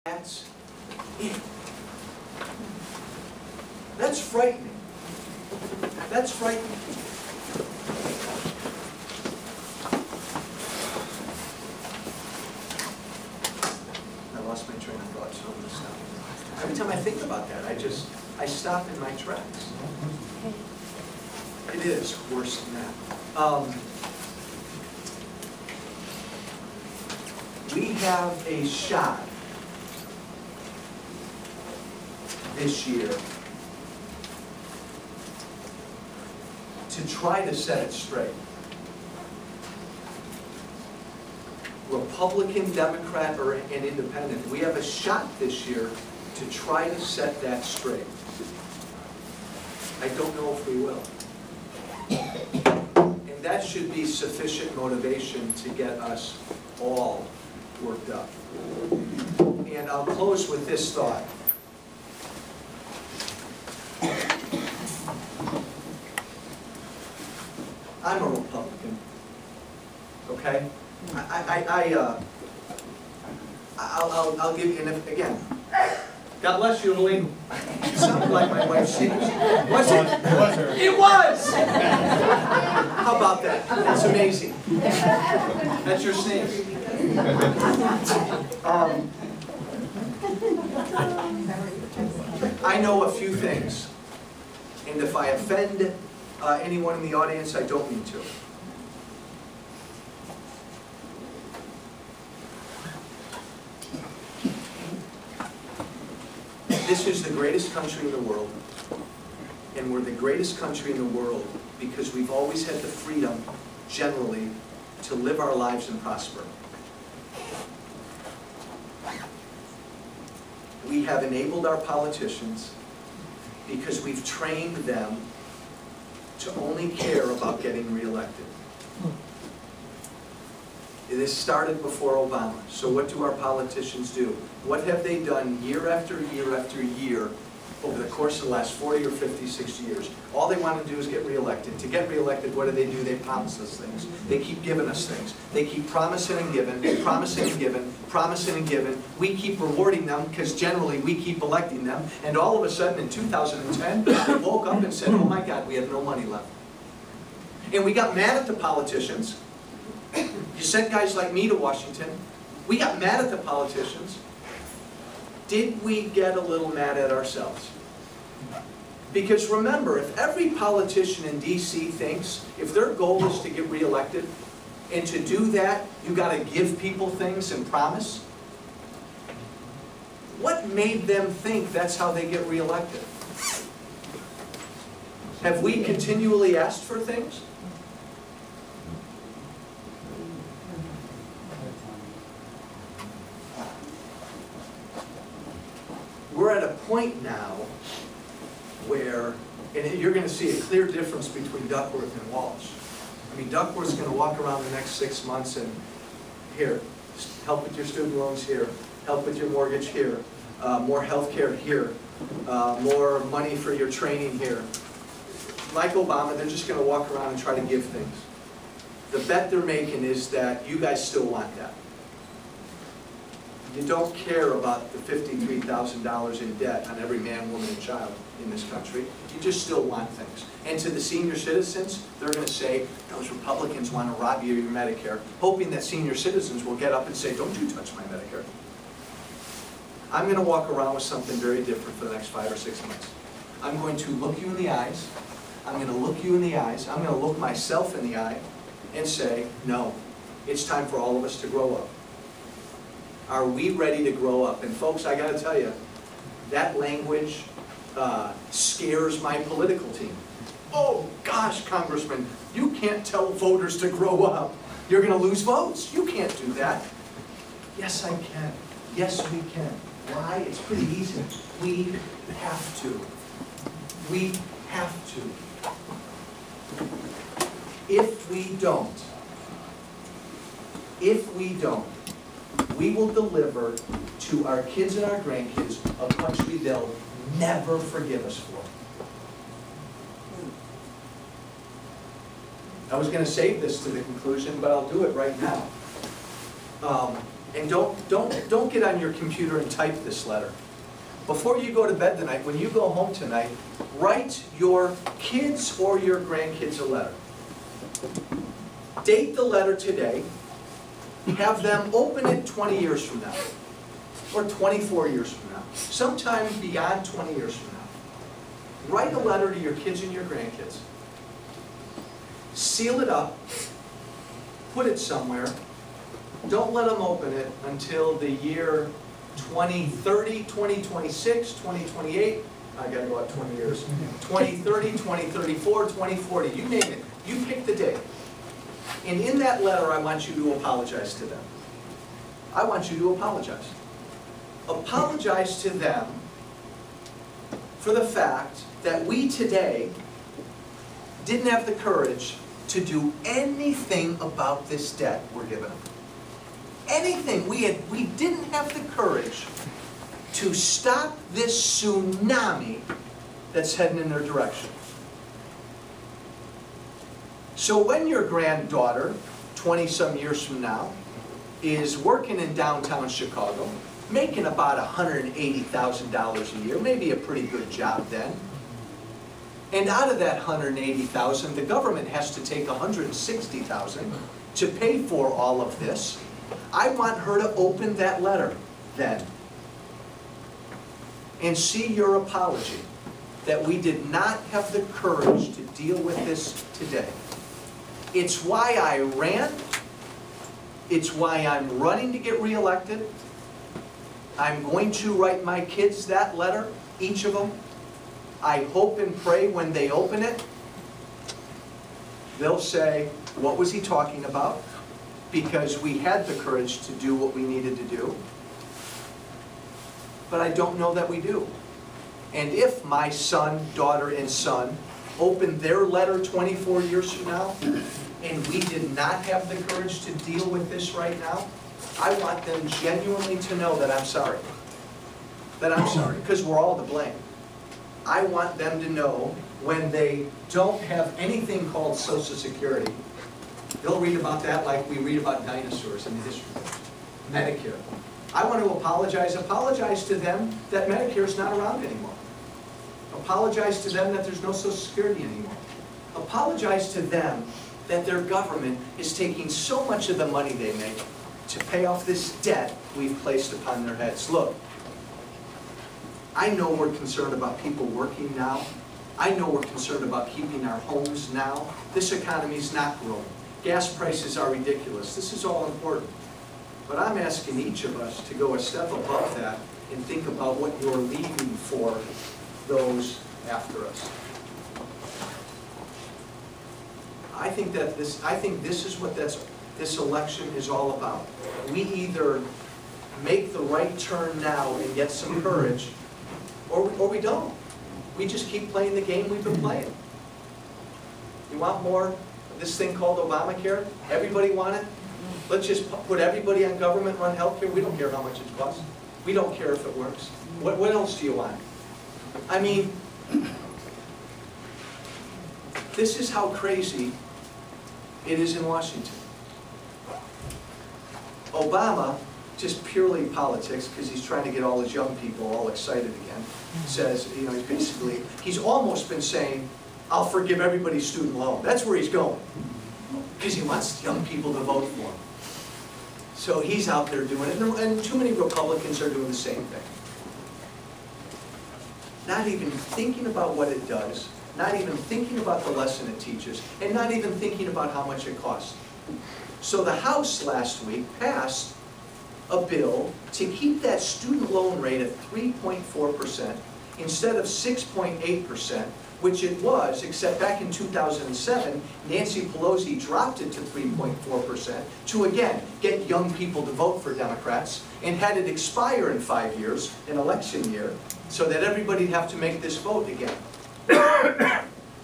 That's it. That's frightening. That's frightening. I lost my train of thought, so I'm going to stop. Every time I think about that, I stop in my tracks. It is worse than that. We have a shot this year to try to set it straight. Republican, Democrat, or an independent, we have a shot this year to try to set that straight. I don't know if we will. And that should be sufficient motivation to get us all worked up. And I'll close with this thought. I'm a Republican, okay? I'll give you, and again, God bless you, Elaine. It sounded like my wife sings. Was it? It was her. It was! How about that? That's amazing. That's your sneeze. I know a few things, and if I offend anyone in the audience, I don't mean to. This is the greatest country in the world, and we're the greatest country in the world because we've always had the freedom, generally, to live our lives and prosper. We have enabled our politicians because we've trained them to only care about getting reelected. This started before Obama. So what do our politicians do? What have they done year after year after year over the course of the last 40 or 50, 60 years? All they want to do is get reelected. To get reelected, what do? They promise us things. They keep giving us things. They keep promising and giving, promising and giving, promising and giving. We keep rewarding them because generally we keep electing them. And all of a sudden in 2010, they woke up and said, oh my God, we have no money left. And we got mad at the politicians. You sent guys like me to Washington. We got mad at the politicians. Did we get a little mad at ourselves? Because remember, if every politician in DC thinks, if their goal is to get reelected, and to do that, you got to give people things and promise, what made them think that's how they get reelected? Have we continually asked for things? We're at a point now where, and you're going to see a clear difference between Duckworth and Walsh. I mean, Duckworth's going to walk around the next 6 months and, here, help with your student loans here, help with your mortgage here, more health care here, more money for your training here. Like Obama, they're just going to walk around and try to give things. The bet they're making is that you guys still want that. You don't care about the $53,000 in debt on every man, woman, and child in this country. You just still want things. And to the senior citizens, they're going to say, those Republicans want to rob you of your Medicare, hoping that senior citizens will get up and say, don't you touch my Medicare. I'm going to walk around with something very different for the next 5 or 6 months. I'm going to look you in the eyes. I'm going to look you in the eyes. I'm going to look myself in the eye and say, no, it's time for all of us to grow up. Are we ready to grow up? And folks, I got to tell you, that language scares my political team. Oh gosh, Congressman, you can't tell voters to grow up. You're going to lose votes. You can't do that. Yes, I can. Yes, we can. Why? It's pretty easy. We have to. We have to. If we don't, we will deliver to our kids and our grandkids a country they'll never forgive us for. I was going to save this to the conclusion, but I'll do it right now. And don't get on your computer and type this letter. Before you go to bed tonight, when you go home tonight, write your kids or your grandkids a letter. Date the letter today. Have them open it 20 years from now, or 24 years from now, sometime beyond 20 years from now. Write a letter to your kids and your grandkids. Seal it up. Put it somewhere. Don't let them open it until the year 2030, 2026, 2028. I got to go out 20 years. 2030, 2034, 2040. You name it. You pick the date. And in that letter, I want you to apologize to them. I want you to apologize. Apologize to them for the fact that we today didn't have the courage to do anything about this debt we're given them. Anything. We didn't have the courage to stop this tsunami that's heading in their direction. So when your granddaughter, 20-some years from now, is working in downtown Chicago, making about $180,000 a year, maybe a pretty good job then, and out of that $180,000, the government has to take $160,000 to pay for all of this, I want her to open that letter then and see your apology that we did not have the courage to deal with this today. It's why I ran. It's why I'm running to get reelected. I'm going to write my kids that letter, each of them. I hope and pray when they open it, they'll say, what was he talking about? Because we had the courage to do what we needed to do. But I don't know that we do. And if my son, daughter, and son open their letter 24 years from now, and we did not have the courage to deal with this right now, I want them genuinely to know that I'm sorry. That I'm sorry, because we're all to blame. I want them to know when they don't have anything called Social Security, they'll read about that like we read about dinosaurs in the history books. Medicare. I want to apologize to them that Medicare is not around anymore. Apologize to them that there's no Social Security anymore. Apologize to them that their government is taking so much of the money they make to pay off this debt we've placed upon their heads. Look, I know we're concerned about people working now. I know we're concerned about keeping our homes now. This economy's not growing. Gas prices are ridiculous. This is all important. But I'm asking each of us to go a step above that and think about what you're leaving for those after us. I think this is what this election is all about. We either make the right turn now and get some courage, or we don't. We just keep playing the game we've been playing. You want more of this thing called Obamacare? Everybody want it? Let's just put everybody on government-run health care. We don't care how much it costs. We don't care if it works. What else do you want? I mean, this is how crazy it is in Washington. Obama, just purely politics, because he's trying to get all his young people all excited again, says, you know, he's almost been saying, I'll forgive everybody's student loan. That's where he's going, because he wants young people to vote for him. So he's out there doing it, and too many Republicans are doing the same thing. Not even thinking about what it does, not even thinking about the lesson it teaches, and not even thinking about how much it costs. So the House last week passed a bill to keep that student loan rate at 3.4% instead of 6.8%, which it was, except back in 2007, Nancy Pelosi dropped it to 3.4% to, again, get young people to vote for Democrats, and had it expire in 5 years, an election year, so that everybody'd have to make this vote again.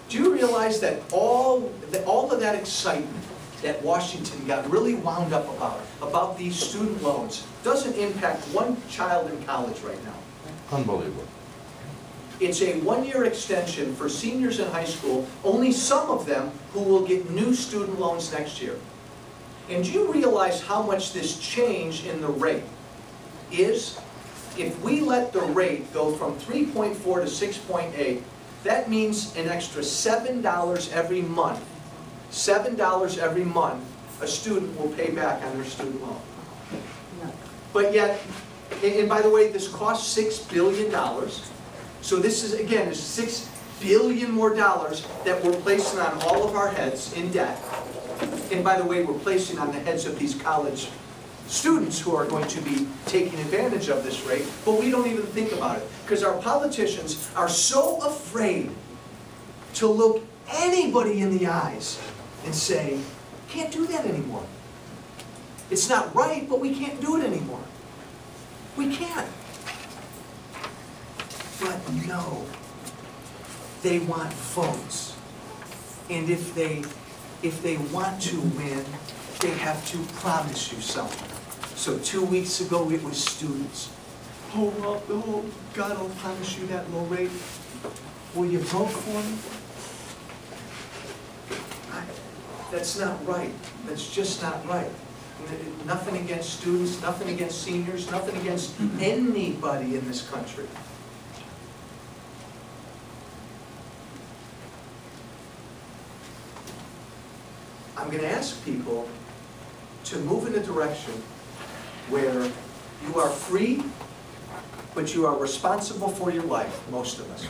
Do you realize that all of that excitement that Washington got really wound up about these student loans, doesn't impact one child in college right now? Unbelievable. It's a one-year extension for seniors in high school, only some of them who will get new student loans next year. And do you realize how much this change in the rate is? If we let the rate go from 3.4 to 6.8, that means an extra $7 every month. $7 every month a student will pay back on their student loan. But yet, and by the way, this costs $6 billion. So this is, again, is $6 billion more dollars that we're placing on all of our heads in debt. And by the way, we're placing on the heads of these college students who are going to be taking advantage of this rate, but we don't even think about it. Because our politicians are so afraid to look anybody in the eyes and say, can't do that anymore. It's not right, but we can't do it anymore. We can't. But no, they want votes. And if they want to win, they have to promise you something. So 2 weeks ago it was students. Oh, God, I'll promise you that low rate. Will you vote for me? That's not right. That's just not right. Nothing against students, nothing against seniors, nothing against anybody in this country. I'm going to ask people to move in a direction where you are free, but you are responsible for your life, most of us.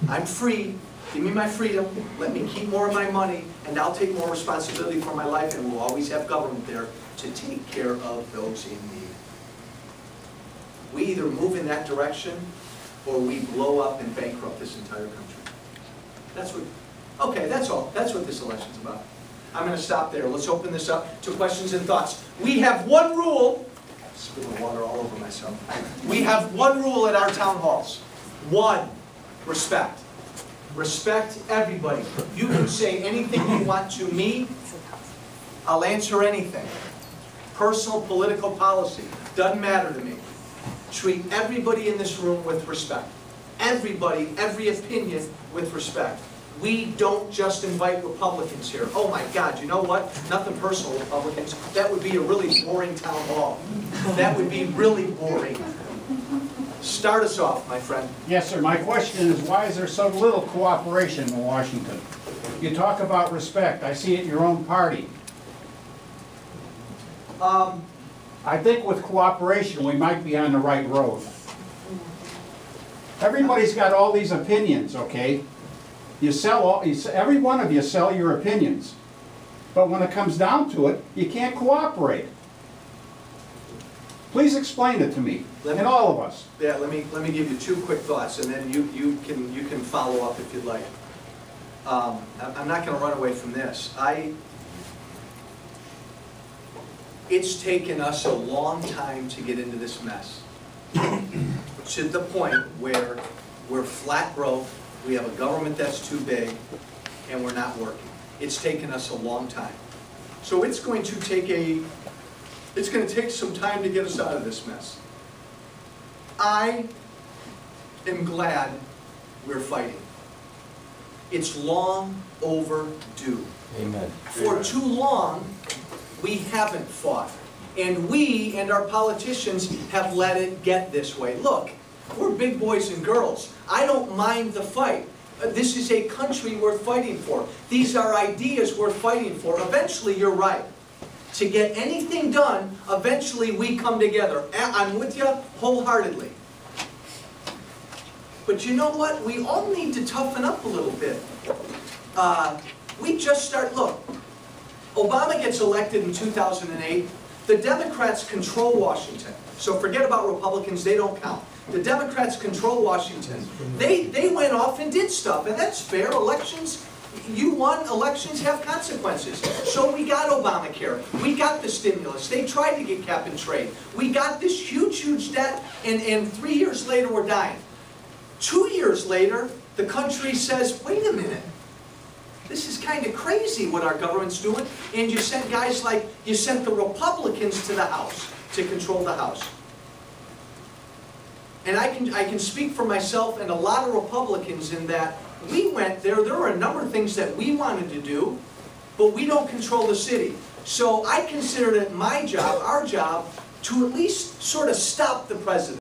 I'm free, give me my freedom, let me keep more of my money, and I'll take more responsibility for my life, and we'll always have government there to take care of those in need. We either move in that direction, or we blow up and bankrupt this entire country. That's what, okay, that's all. That's what this election's about. I'm going to stop there. Let's open this up to questions and thoughts. We have one rule. Spilling water all over myself. We have one rule at our town halls. One, respect. Respect everybody. You can say anything you want to me. I'll answer anything. Personal, political policy. Doesn't matter to me. Treat everybody in this room with respect. Everybody, every opinion with respect. We don't just invite Republicans here. Oh my God, you know what? Nothing personal, Republicans. That would be a really boring town hall. That would be really boring. Start us off, my friend. Yes, sir. My question is, why is there so little cooperation in Washington? You talk about respect. I see it in your own party. I think with cooperation, we might be on the right road. Everybody's got all these opinions, okay? You sell every one of you sell your opinions. But when it comes down to it, you can't cooperate. Please explain it to me, and all of us. Yeah, let me give you two quick thoughts, and then you can follow up if you'd like. I'm not going to run away from this. It's taken us a long time to get into this mess, to the point where we're flat broke. We have a government that's too big, and we're not working. It's taken us a long time. So it's going to take some time to get us out of this mess. I am glad we're fighting. It's long overdue. Amen. For too long, we haven't fought. And we and our politicians have let it get this way. Look, we're big boys and girls. I don't mind the fight. This is a country worth fighting for. These are ideas worth fighting for. Eventually, you're right. To get anything done, eventually we come together. I'm with you wholeheartedly. But you know what? We all need to toughen up a little bit. We just look, Obama gets elected in 2008. The Democrats control Washington. So forget about Republicans, they don't count. The Democrats control Washington. They went off and did stuff, and that's fair. Elections, you won, elections have consequences. So we got Obamacare. We got the stimulus. They tried to get cap and trade. We got this huge, huge debt, and 3 years later we're dying. 2 years later, the country says, wait a minute. This is kind of crazy what our government's doing. And you sent guys like, you sent the Republicans to the House to control the House. And I can speak for myself and a lot of Republicans in that we went there. There were a number of things that we wanted to do, but we don't control the city. So I considered it my job, our job, to at least sort of stop the president.